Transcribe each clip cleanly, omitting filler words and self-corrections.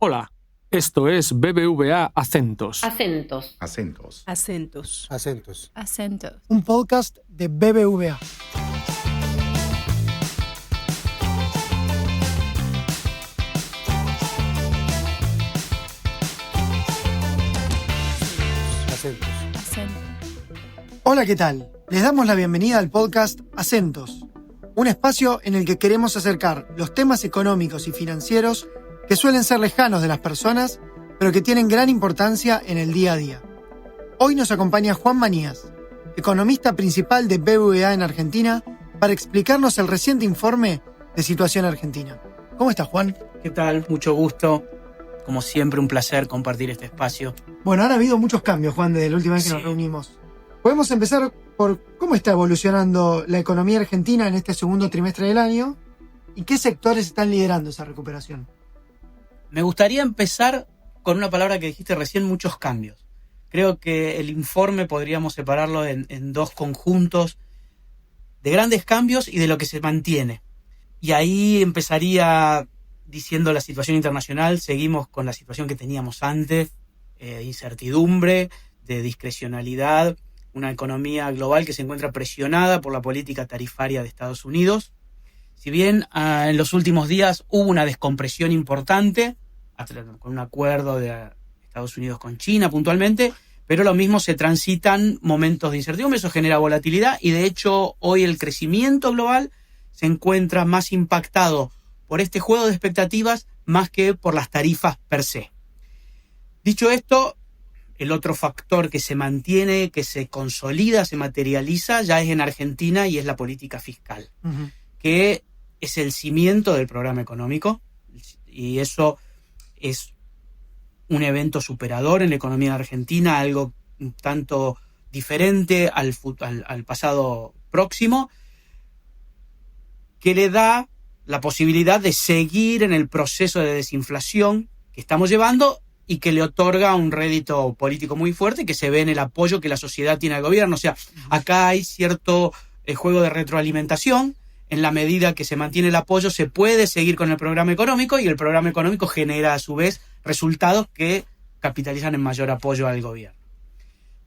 Hola, esto es BBVA Acentos. Acentos. Acentos. Acentos. Acentos. Acentos. Un podcast de BBVA. Acentos. Acentos. Hola, ¿qué tal? Les damos la bienvenida al podcast Acentos, un espacio en el que queremos acercar los temas económicos y financieros que suelen ser lejanos de las personas, pero que tienen gran importancia en el día a día. Hoy nos acompaña Juan Manías, economista principal de BBVA en Argentina, para explicarnos el reciente informe de situación argentina. ¿Cómo estás, Juan? ¿Qué tal? Mucho gusto. Como siempre, un placer compartir este espacio. Bueno, ahora ha habido muchos cambios, Juan, desde la última vez que nos reunimos. Podemos empezar por cómo está evolucionando la economía argentina en este segundo trimestre del año y qué sectores están liderando esa recuperación. Me gustaría empezar con una palabra que dijiste recién, muchos cambios. Creo que el informe podríamos separarlo en dos conjuntos de grandes cambios y de lo que se mantiene. Y ahí empezaría diciendo la situación internacional. Seguimos con la situación que teníamos antes, de incertidumbre, de discrecionalidad, una economía global que se encuentra presionada por la política tarifaria de Estados Unidos. Si bien en los últimos días hubo una descompresión importante, con un acuerdo de Estados Unidos con China puntualmente, pero lo mismo se transitan momentos de incertidumbre, eso genera volatilidad y de hecho hoy el crecimiento global se encuentra más impactado por este juego de expectativas más que por las tarifas per se. Dicho esto, el otro factor que se mantiene, que se consolida, se materializa, ya es en Argentina y es la política fiscal, que es el cimiento del programa económico y eso es un evento superador en la economía de Argentina, algo un tanto diferente al pasado próximo, que le da la posibilidad de seguir en el proceso de desinflación que estamos llevando y que le otorga un rédito político muy fuerte que se ve en el apoyo que la sociedad tiene al gobierno. O sea, acá hay cierto juego de retroalimentación. En la medida que se mantiene el apoyo, se puede seguir con el programa económico y el programa económico genera a su vez resultados que capitalizan en mayor apoyo al gobierno.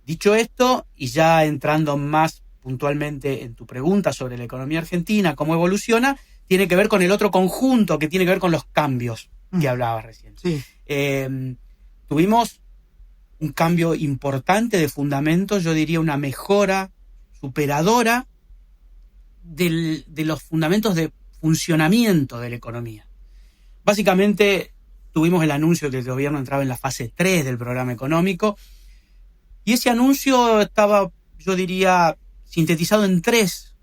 Dicho esto, y ya entrando más puntualmente en tu pregunta sobre la economía argentina, cómo evoluciona, tiene que ver con el otro conjunto, que tiene que ver con los cambios que hablabas recién. Sí. Tuvimos un cambio importante de fundamentos, yo diría una mejora superadora de los fundamentos de funcionamiento de la economía. Básicamente tuvimos el anuncio de que el gobierno entraba en la fase 3 del programa económico y ese anuncio estaba, yo diría, sintetizado en 3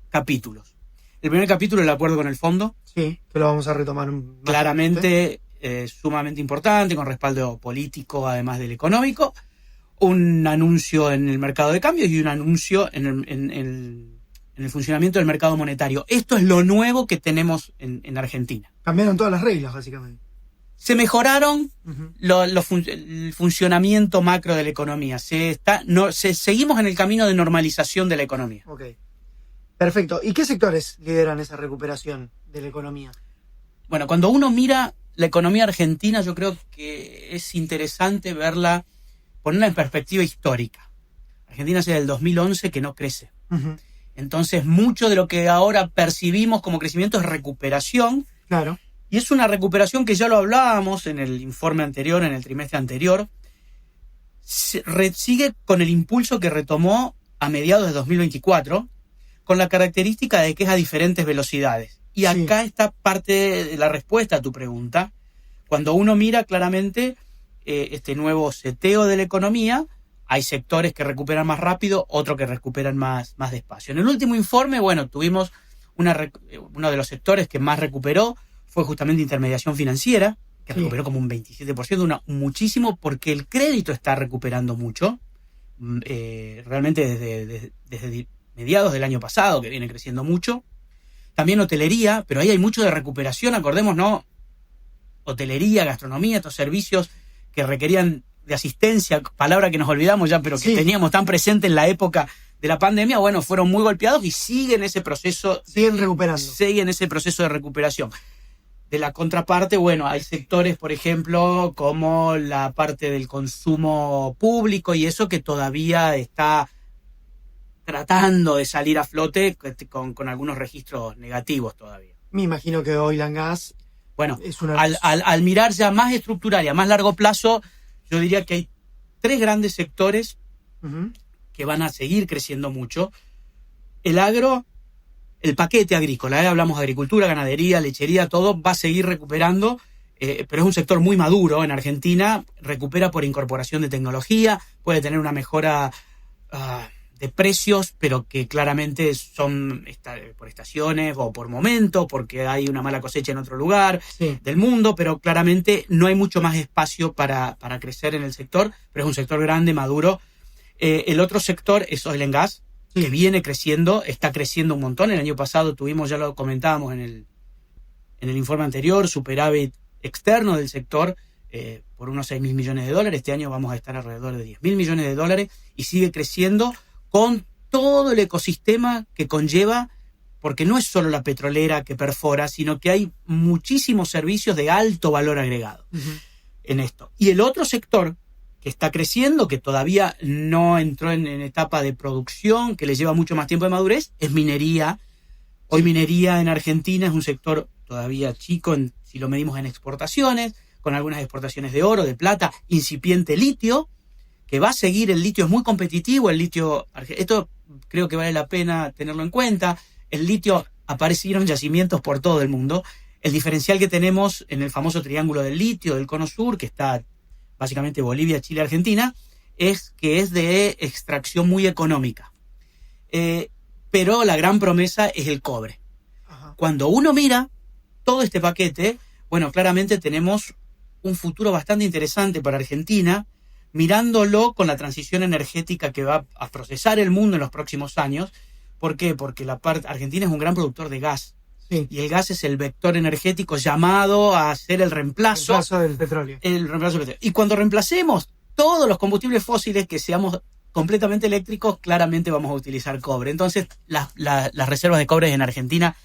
capítulos. El primer capítulo, el acuerdo con el fondo. Sí, que lo vamos a retomar claramente sumamente importante, con respaldo político además del económico. Un anuncio en el mercado de cambios y un anuncio en el funcionamiento del mercado monetario. Esto es lo nuevo que tenemos en Argentina. Cambiaron todas las reglas, básicamente. Se mejoraron el funcionamiento macro de la economía. Seguimos en el camino de normalización de la economía. Ok. Perfecto. ¿Y qué sectores lideran esa recuperación de la economía? Bueno, cuando uno mira la economía argentina, yo creo que es interesante verla, ponerla en perspectiva histórica. Argentina es desde el 2011 que no crece. Entonces, mucho de lo que ahora percibimos como crecimiento es recuperación. Claro. Y es una recuperación que ya lo hablábamos en el informe anterior, en el trimestre anterior. Sigue con el impulso que retomó a mediados de 2024, con la característica de que es a diferentes velocidades. Y acá está parte de la respuesta a tu pregunta. Cuando uno mira claramente este nuevo seteo de la economía, hay sectores que recuperan más rápido, otros que recuperan más despacio. En el último informe, bueno, tuvimos uno de los sectores que más recuperó fue justamente intermediación financiera, que recuperó como un 27%, muchísimo, porque el crédito está recuperando mucho. Realmente desde mediados del año pasado, que viene creciendo mucho. También hotelería, pero ahí hay mucho de recuperación, acordemos, ¿no? Hotelería, gastronomía, estos servicios que requerían de asistencia, palabra que nos olvidamos ya, pero que teníamos tan presente en la época de la pandemia, bueno, fueron muy golpeados y siguen ese proceso. Siguen recuperando. Siguen ese proceso de recuperación. De la contraparte, bueno, hay sectores, por ejemplo, como la parte del consumo público y eso que todavía está tratando de salir a flote con algunos registros negativos todavía. Me imagino que Oil and Gas Bueno, es una... al mirar ya más estructural y a más largo plazo, yo diría que hay 3 grandes sectores Uh-huh. que van a seguir creciendo mucho. El agro, el paquete agrícola, hablamos de agricultura, ganadería, lechería, todo va a seguir recuperando, pero es un sector muy maduro en Argentina, recupera por incorporación de tecnología, puede tener una mejora de precios, pero que claramente son por estaciones o por momentos, porque hay una mala cosecha en otro lugar del mundo, pero claramente no hay mucho más espacio para crecer en el sector, pero es un sector grande, maduro. El otro sector es Oil and Gas, que viene creciendo, está creciendo un montón. El año pasado tuvimos, ya lo comentábamos en el informe anterior, superávit externo del sector por unos $6.000 millones. Este año vamos a estar alrededor de $10.000 millones y sigue creciendo con todo el ecosistema que conlleva, porque no es solo la petrolera que perfora, sino que hay muchísimos servicios de alto valor agregado en esto. Y el otro sector que está creciendo, que todavía no entró en etapa de producción, que le lleva mucho más tiempo de madurez, es minería. Hoy minería en Argentina es un sector todavía chico, si lo medimos en exportaciones, con algunas exportaciones de oro, de plata, incipiente litio, que va a seguir. El litio es muy competitivo, el litio, esto creo que vale la pena tenerlo en cuenta. El litio, aparecieron yacimientos por todo el mundo. El diferencial que tenemos en el famoso triángulo del litio, del cono sur, que está básicamente Bolivia, Chile, Argentina, es que es de extracción muy económica. Pero la gran promesa es el cobre. Ajá. Cuando uno mira todo este paquete, bueno, claramente tenemos un futuro bastante interesante para Argentina, mirándolo con la transición energética que va a procesar el mundo en los próximos años. ¿Por qué? Porque Argentina es un gran productor de gas. Sí. Y el gas es el vector energético llamado a hacer el reemplazo del petróleo. El reemplazo del petróleo. Y cuando reemplacemos todos los combustibles fósiles, que seamos completamente eléctricos, claramente vamos a utilizar cobre. Entonces, las reservas de cobre en Argentina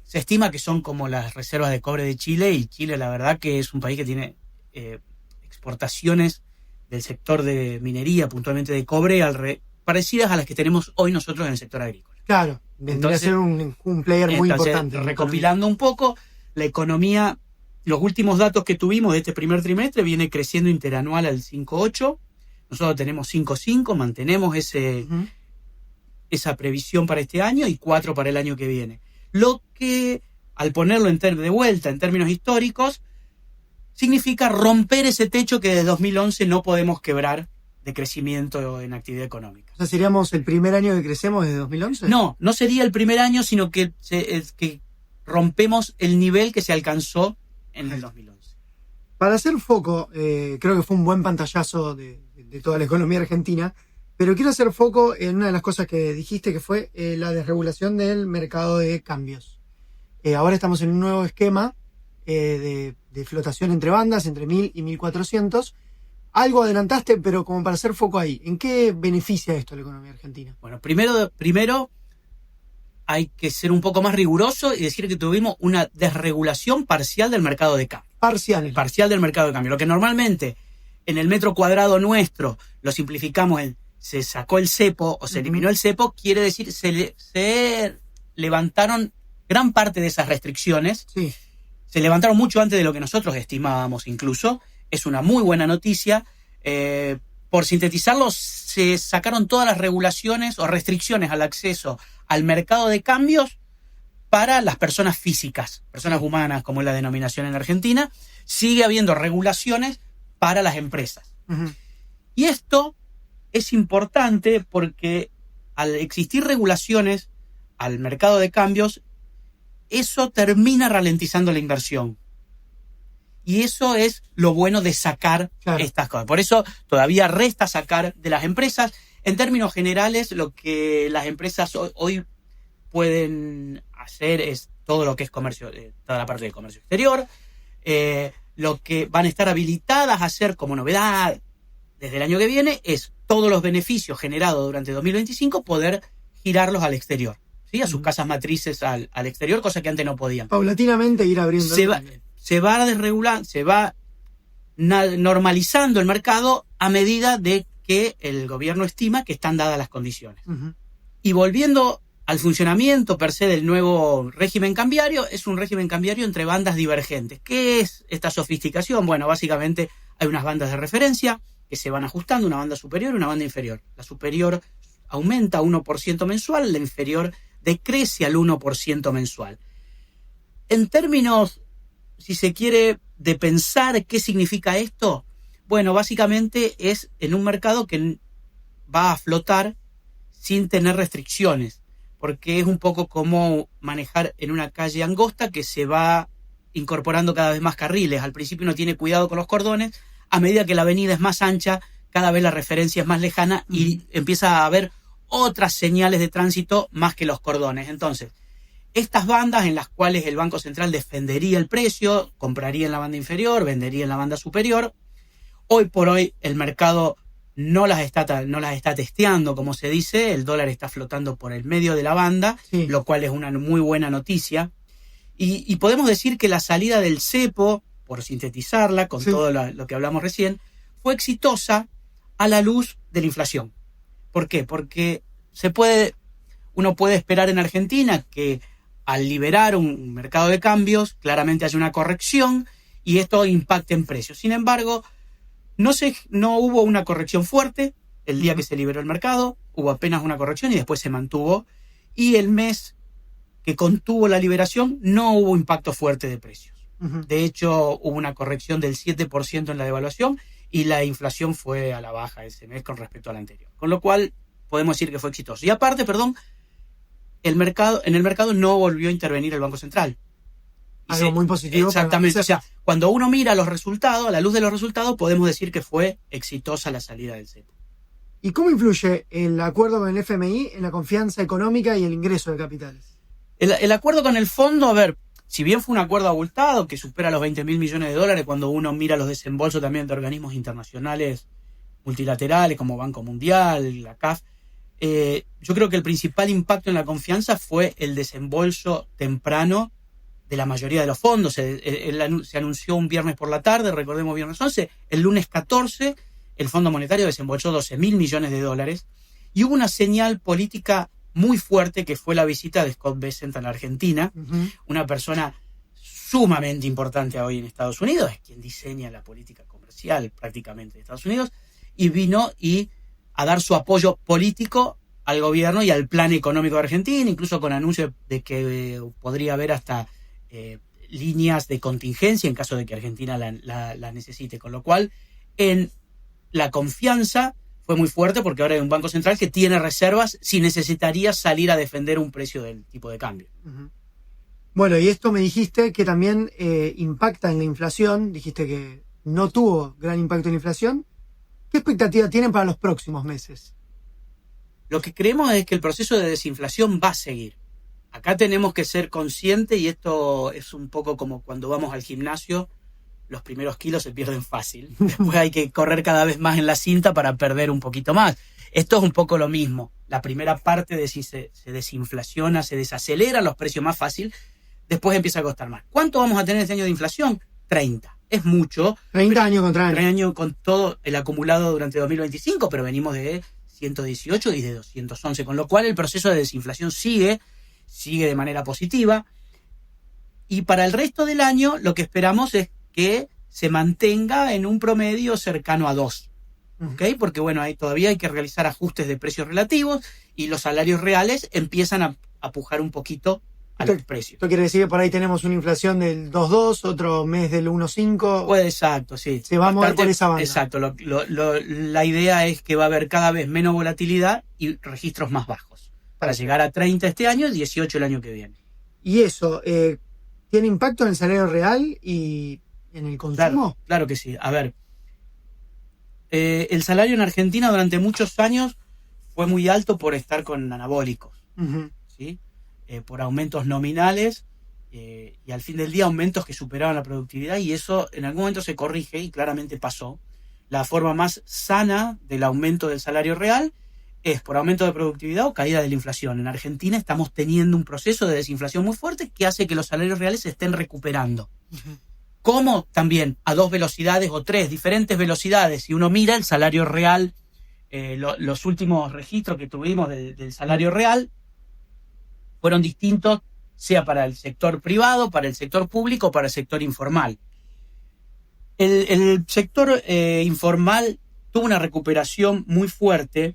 se estima que son como las reservas de cobre de Chile, y Chile, la verdad, que es un país que tiene exportaciones del sector de minería, puntualmente de cobre, parecidas a las que tenemos hoy nosotros en el sector agrícola. Claro, vendría a ser un player muy importante. Recopilando un poco, la economía, los últimos datos que tuvimos de este primer trimestre, viene creciendo interanual al 5,8. Nosotros tenemos 5,5, mantenemos esa previsión para este año y 4 para el año que viene. Lo que, al ponerlo de vuelta en términos históricos, significa romper ese techo que desde 2011 no podemos quebrar de crecimiento en actividad económica. O sea, ¿seríamos el primer año que crecemos desde 2011? No sería el primer año, sino que rompemos el nivel que se alcanzó en el 2011. Para hacer foco, creo que fue un buen pantallazo de toda la economía argentina, pero quiero hacer foco en una de las cosas que dijiste, que fue la desregulación del mercado de cambios. Ahora estamos en un nuevo esquema de flotación entre bandas, entre 1.000 y 1.400. Algo adelantaste, pero como para hacer foco ahí, ¿en qué beneficia esto a la economía argentina? Bueno, primero hay que ser un poco más riguroso y decir que tuvimos una desregulación parcial del mercado de cambio. Parcial del mercado de cambio. Lo que normalmente en el metro cuadrado nuestro lo simplificamos en se sacó el cepo o se eliminó el cepo, quiere decir se levantaron gran parte de esas restricciones. Sí. Se levantaron mucho antes de lo que nosotros estimábamos incluso. Es una muy buena noticia. Por sintetizarlo, se sacaron todas las regulaciones o restricciones al acceso al mercado de cambios para las personas físicas, personas humanas, como es la denominación en Argentina. Sigue habiendo regulaciones para las empresas. Uh-huh. Y esto es importante porque al existir regulaciones al mercado de cambios, eso termina ralentizando la inversión. Y eso es lo bueno de sacar estas cosas. Por eso todavía resta sacar de las empresas. En términos generales, lo que las empresas hoy pueden hacer es todo lo que es comercio, toda la parte de comercio exterior. Lo que van a estar habilitadas a hacer como novedad desde el año que viene es todos los beneficios generados durante 2025 poder girarlos al exterior. ¿sí? A sus casas matrices al exterior, cosa que antes no podían. Paulatinamente ir abriendo. Se va desregulando, se va normalizando el mercado a medida de que el gobierno estima que están dadas las condiciones. Uh-huh. Y volviendo al funcionamiento per se del nuevo régimen cambiario, es un régimen cambiario entre bandas divergentes. ¿Qué es esta sofisticación? Bueno, básicamente hay unas bandas de referencia que se van ajustando, una banda superior y una banda inferior. La superior aumenta 1% mensual, la inferior decrece al 1% mensual. En términos, si se quiere, de pensar qué significa esto, bueno, básicamente es en un mercado que va a flotar sin tener restricciones, porque es un poco como manejar en una calle angosta que se va incorporando cada vez más carriles. Al principio uno tiene cuidado con los cordones, a medida que la avenida es más ancha, cada vez la referencia es más lejana y empieza a haber otras señales de tránsito más que los cordones. Entonces, estas bandas en las cuales el Banco Central defendería el precio, compraría en la banda inferior, vendería en la banda superior, hoy por hoy el mercado no las está testeando, como se dice. El dólar está flotando por el medio de la banda, sí, lo cual es una muy buena noticia. Y podemos decir que la salida del cepo, por sintetizarla con todo lo que hablamos recién, fue exitosa a la luz de la inflación. ¿Por qué? Porque uno puede esperar en Argentina que al liberar un mercado de cambios, claramente haya una corrección y esto impacte en precios. Sin embargo, no hubo una corrección fuerte el día que se liberó el mercado, hubo apenas una corrección y después se mantuvo. Y el mes que contuvo la liberación no hubo impacto fuerte de precios. Uh-huh. De hecho, hubo una corrección del 7% en la devaluación y la inflación fue a la baja ese mes con respecto al anterior. Con lo cual, podemos decir que fue exitoso. Y aparte, en el mercado no volvió a intervenir el Banco Central. Algo muy positivo. Exactamente. O sea, cuando uno mira los resultados, a la luz de los resultados, podemos decir que fue exitosa la salida del cepo. ¿Y cómo influye el acuerdo con el FMI en la confianza económica y el ingreso de capitales? El acuerdo con el fondo, si bien fue un acuerdo abultado que supera los 20.000 millones de dólares, cuando uno mira los desembolsos también de organismos internacionales multilaterales como Banco Mundial, la CAF, yo creo que el principal impacto en la confianza fue el desembolso temprano de la mayoría de los fondos. Se anunció un viernes por la tarde, recordemos viernes 11, el lunes 14 el Fondo Monetario desembolsó 12.000 millones de dólares y hubo una señal política muy fuerte que fue la visita de Scott Bessent a la Argentina, uh-huh, una persona sumamente importante hoy en Estados Unidos, es quien diseña la política comercial prácticamente de Estados Unidos, y vino a dar su apoyo político al gobierno y al plan económico de Argentina, incluso con anuncios de que podría haber hasta líneas de contingencia en caso de que Argentina la necesite, con lo cual en la confianza fue muy fuerte porque ahora hay un Banco Central que tiene reservas si necesitaría salir a defender un precio del tipo de cambio. Uh-huh. Bueno, y esto me dijiste que también impacta en la inflación, dijiste que no tuvo gran impacto en la inflación. ¿Qué expectativa tienen para los próximos meses? Lo que creemos es que el proceso de desinflación va a seguir. Acá tenemos que ser conscientes, y esto es un poco como cuando vamos al gimnasio, los primeros kilos se pierden fácil. Después hay que correr cada vez más en la cinta para perder un poquito más. Esto es un poco lo mismo. La primera parte se desinflaciona, se desacelera, los precios más fácil, después empieza a costar más. ¿Cuánto vamos a tener este año de inflación? 30. Es mucho. 30 años contra año. 30 años con todo el acumulado durante 2025, pero venimos de 118 y de 211, con lo cual el proceso de desinflación sigue de manera positiva. Y para el resto del año lo que esperamos es que se mantenga en un promedio cercano a 2. ¿Okay? Porque todavía hay que realizar ajustes de precios relativos y los salarios reales empiezan a pujar un poquito a los precios. Esto quiere decir que por ahí tenemos una inflación del 2.2, otro mes del 1.5. Pues exacto, sí. Se va a mover por esa banda. Exacto. La idea es que va a haber cada vez menos volatilidad y registros más bajos. Para llegar a 30 este año y 18 el año que viene. ¿Y eso tiene impacto en el salario real y en el consumo? Claro que sí. A ver, el salario en Argentina durante muchos años fue muy alto por estar con anabólicos, uh-huh, ¿sí? Por aumentos nominales y al fin del día aumentos que superaban la productividad, y eso en algún momento se corrige y claramente pasó. La forma más sana del aumento del salario real es por aumento de productividad o caída de la inflación. En Argentina estamos teniendo un proceso de desinflación muy fuerte que hace que los salarios reales se estén recuperando. Uh-huh. ¿Cómo? También a 2 velocidades o 3 diferentes velocidades. Si uno mira el salario real, los últimos registros que tuvimos del salario real fueron distintos, sea para el sector privado, para el sector público o para el sector informal. El sector informal tuvo una recuperación muy fuerte,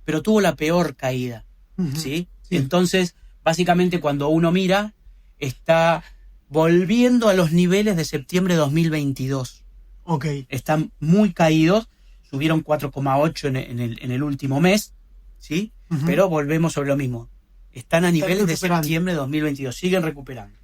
pero tuvo la peor caída. Uh-huh. ¿Sí? Sí. Entonces, básicamente cuando uno mira, está volviendo a los niveles de septiembre de 2022. Okay. Están muy caídos, subieron 4,8 en el último mes, ¿sí? Uh-huh. Pero volvemos sobre lo mismo. Están a niveles de septiembre de 2022, siguen recuperando.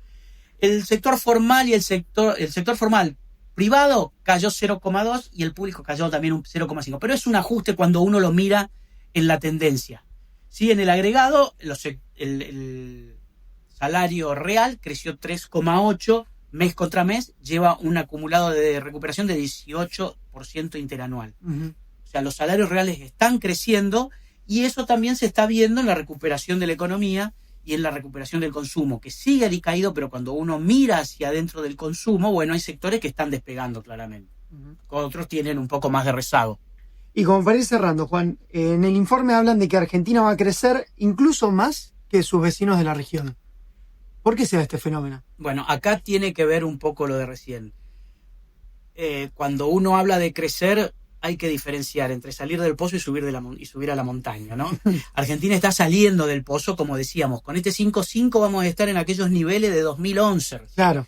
El sector formal y el sector formal privado cayó 0,2 y el público cayó también un 0,5. Pero es un ajuste cuando uno lo mira en la tendencia. ¿Sí? En el agregado, el salario real creció 3,8 mes contra mes, lleva un acumulado de recuperación de 18% interanual. Uh-huh. O sea, los salarios reales están creciendo y eso también se está viendo en la recuperación de la economía y en la recuperación del consumo, que sigue alicaído, pero cuando uno mira hacia adentro del consumo, bueno, hay sectores que están despegando claramente. Uh-huh. Otros tienen un poco más de rezago. Y como para ir cerrando, Juan, en el informe hablan de que Argentina va a crecer incluso más que sus vecinos de la región. ¿Por qué se da este fenómeno? Bueno, acá tiene que ver un poco lo de recién. Cuando uno habla de crecer, hay que diferenciar entre salir del pozo y subir a la montaña, ¿no? Argentina está saliendo del pozo, como decíamos. Con este 5.5 vamos a estar en aquellos niveles de 2011. Claro.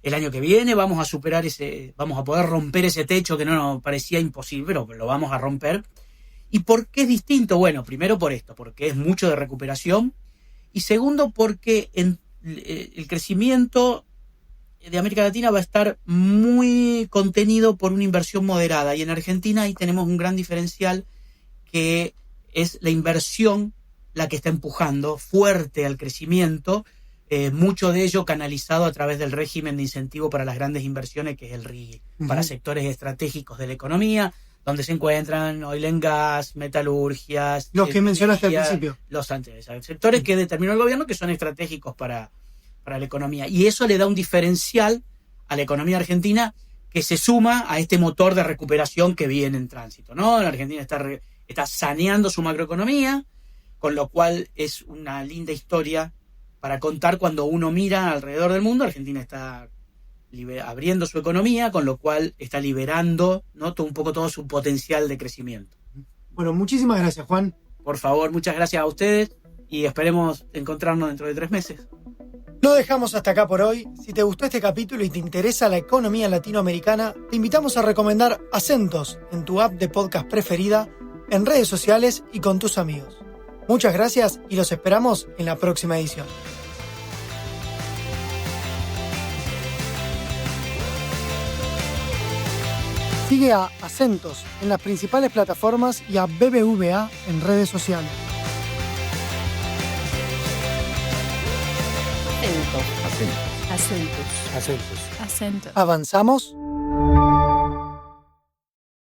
El año que viene vamos a poder romper ese techo que no nos parecía imposible, pero lo vamos a romper. ¿Y por qué es distinto? Bueno, primero por esto, porque es mucho de recuperación. Y segundo, porque el crecimiento de América Latina va a estar muy contenido por una inversión moderada. Y en Argentina ahí tenemos un gran diferencial, que es la inversión la que está empujando fuerte al crecimiento, mucho de ello canalizado a través del régimen de incentivo para las grandes inversiones, que es el RIGI, uh-huh. para sectores estratégicos de la economía, donde se encuentran oil and gas, metalurgias... Los que mencionaste al principio. Los antes, sectores que determinó el gobierno que son estratégicos para la economía. Y eso le da un diferencial a la economía argentina que se suma a este motor de recuperación que viene en tránsito, ¿no? La Argentina está saneando su macroeconomía, con lo cual es una linda historia para contar cuando uno mira alrededor del mundo. Argentina está abriendo su economía, con lo cual está liberando, ¿no?, un poco todo su potencial de crecimiento. Bueno, muchísimas gracias, Juan. Por favor, muchas gracias a ustedes y esperemos encontrarnos dentro de 3 meses. Lo dejamos hasta acá por hoy. Si te gustó este capítulo y te interesa la economía latinoamericana, te invitamos a recomendar Acentos en tu app de podcast preferida, en redes sociales y con tus amigos. Muchas gracias y los esperamos en la próxima edición. Sigue a Acentos en las principales plataformas y a BBVA en redes sociales. Acentos. ¿Avanzamos?